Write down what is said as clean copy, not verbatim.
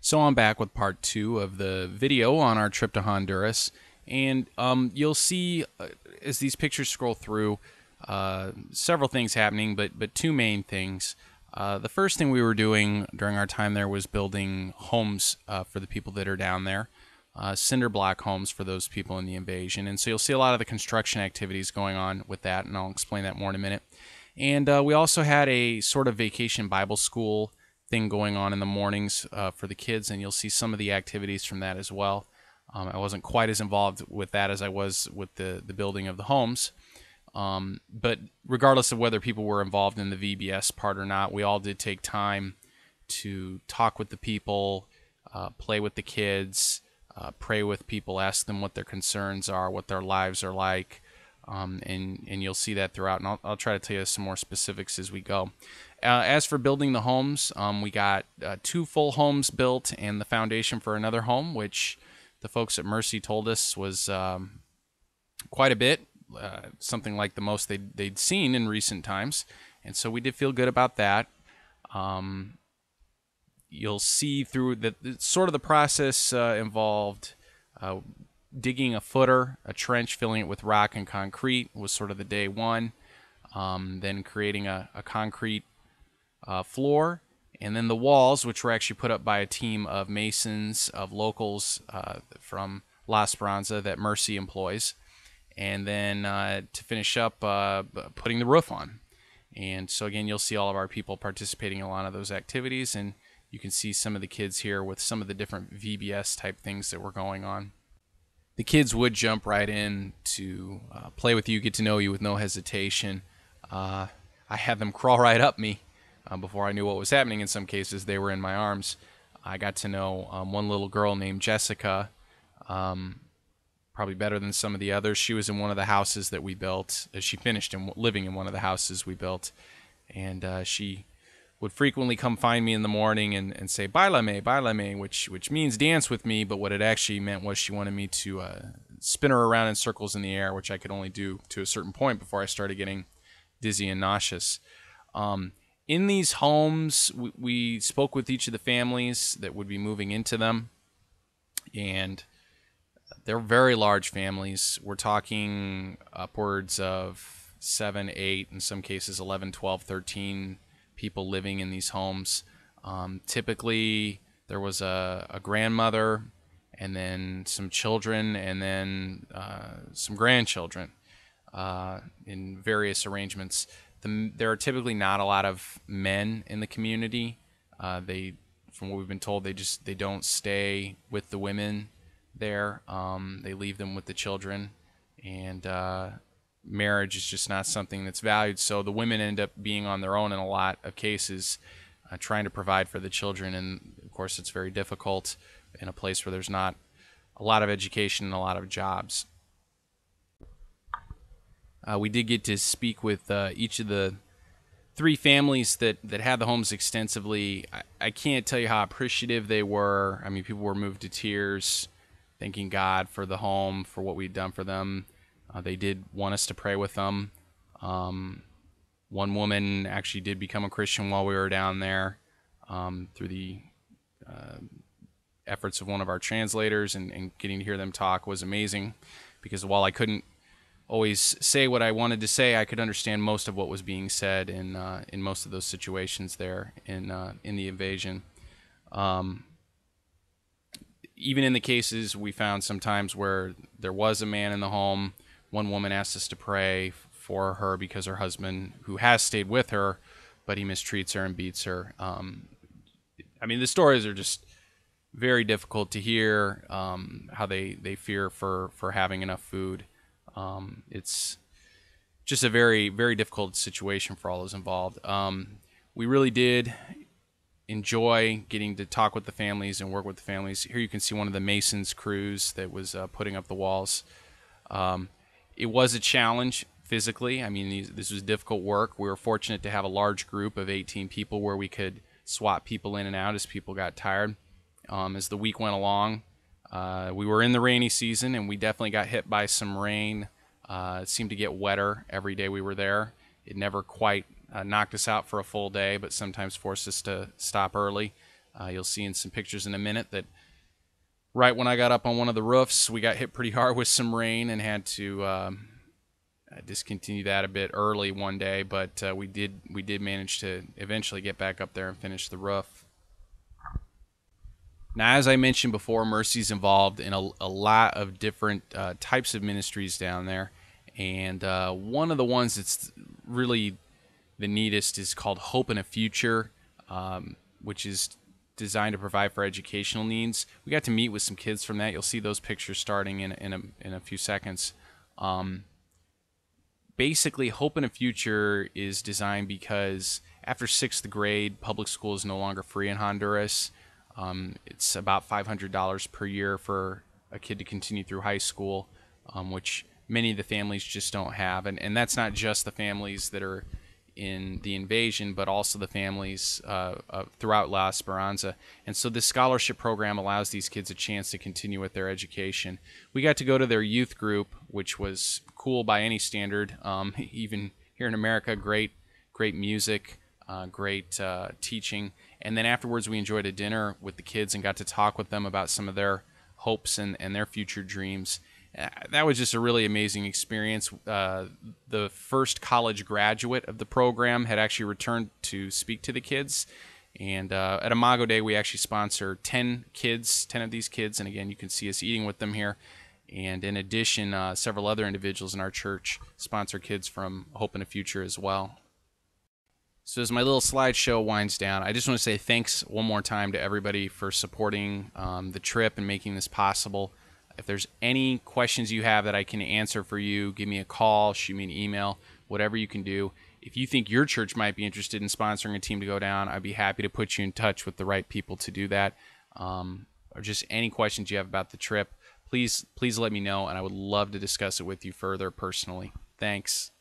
So I'm back with part 2 of the video on our trip to Honduras, and you'll see as these pictures scroll through several things happening, but two main things. The first thing we were doing during our time there was building homes for the people that are down there, cinder block homes for those people in the invasion, and so you'll see a lot of the construction activities going on with that, and I'll explain that more in a minute. And we also had a sort of vacation Bible school thing going on in the mornings for the kids, and you'll see some of the activities from that as well. I wasn't quite as involved with that as I was with the building of the homes. But regardless of whether people were involved in the VBS part or not, we all did take time to talk with the people, play with the kids, pray with people, ask them what their concerns are, what their lives are like, and you'll see that throughout. And I'll try to tell you some more specifics as we go. As for building the homes, we got 2 full homes built and the foundation for another home, which the folks at Mercy told us was quite a bit, something like the most they'd seen in recent times. And so we did feel good about that. You'll see through that sort of the process involved digging a footer, a trench, filling it with rock and concrete was sort of the day one. Then creating a concrete floor, and then the walls, which were actually put up by a team of masons, of locals from La Esperanza that Mercy employs, and then to finish up, putting the roof on. And so again, you'll see all of our people participating in a lot of those activities, and you can see some of the kids here with some of the different VBS type things that were going on. The kids would jump right in to play with you, get to know you with no hesitation. I had them crawl right up me before I knew what was happening. In some cases, they were in my arms. I got to know one little girl named Jessica, probably better than some of the others. She was in one of the houses that we built. She finished living in one of the houses we built, and she would frequently come find me in the morning and say, bailame, which means dance with me, but what it actually meant was she wanted me to spin her around in circles in the air, which I could only do to a certain point before I started getting dizzy and nauseous. In these homes, we spoke with each of the families that would be moving into them, and they're very large families. We're talking upwards of 7, 8, in some cases 11, 12, 13 people living in these homes. Typically, there was a grandmother, and then some children, and then some grandchildren in various arrangements. There are typically not a lot of men in the community. From what we've been told, they don't stay with the women there. They leave them with the children, and marriage is just not something that's valued. So the women end up being on their own in a lot of cases, trying to provide for the children. And of course, it's very difficult in a place where there's not a lot of education and a lot of jobs. We did get to speak with each of the 3 families that had the homes extensively. I can't tell you how appreciative they were. I mean, people were moved to tears, thanking God for the home, for what we'd done for them. They did want us to pray with them. One woman actually did become a Christian while we were down there through the efforts of one of our translators, and getting to hear them talk was amazing, because while I couldn't always say what I wanted to say, I could understand most of what was being said in most of those situations there in the invasion. Even in the cases we found sometimes where there was a man in the home, one woman asked us to pray for her because her husband, who has stayed with her, but he mistreats her and beats her. I mean, the stories are just very difficult to hear, how they fear for having enough food. It's just a very, very difficult situation for all those involved. We really did enjoy getting to talk with the families and work with the families. Here you can see one of the masons' crews that was putting up the walls. It was a challenge physically. I mean, this was difficult work. We were fortunate to have a large group of 18 people where we could swap people in and out as people got tired. As the week went along, we were in the rainy season, and we definitely got hit by some rain. It seemed to get wetter every day we were there. It never quite knocked us out for a full day, but sometimes forced us to stop early. You'll see in some pictures in a minute that right when I got up on one of the roofs, we got hit pretty hard with some rain and had to discontinue that a bit early one day. But we did manage to eventually get back up there and finish the roof. Now, as I mentioned before, Mercy's involved in a lot of different types of ministries down there. And one of the ones that's really the neatest is called Hope in a Future, which is designed to provide for educational needs. We got to meet with some kids from that. You'll see those pictures starting in a few seconds. Basically, Hope in a Future is designed because after 6th grade, public school is no longer free in Honduras. It's about $500 per year for a kid to continue through high school, which many of the families just don't have. And that's not just the families that are in the invasion, but also the families throughout La Esperanza. And so this scholarship program allows these kids a chance to continue with their education. We got to go to their youth group, which was cool by any standard. Even here in America, great music, great teaching. And then afterwards, we enjoyed a dinner with the kids and got to talk with them about some of their hopes and their future dreams. That was just a really amazing experience. The first college graduate of the program had actually returned to speak to the kids. And at Imago Dei, we actually sponsor 10 of these kids. And again, you can see us eating with them here. And in addition, several other individuals in our church sponsor kids from Hope in a Future as well. So as my little slideshow winds down, I just want to say thanks one more time to everybody for supporting the trip and making this possible. If there's any questions you have that I can answer for you, give me a call, shoot me an email, whatever you can do. If you think your church might be interested in sponsoring a team to go down, I'd be happy to put you in touch with the right people to do that. Or just any questions you have about the trip, please let me know, and I would love to discuss it with you further personally. Thanks.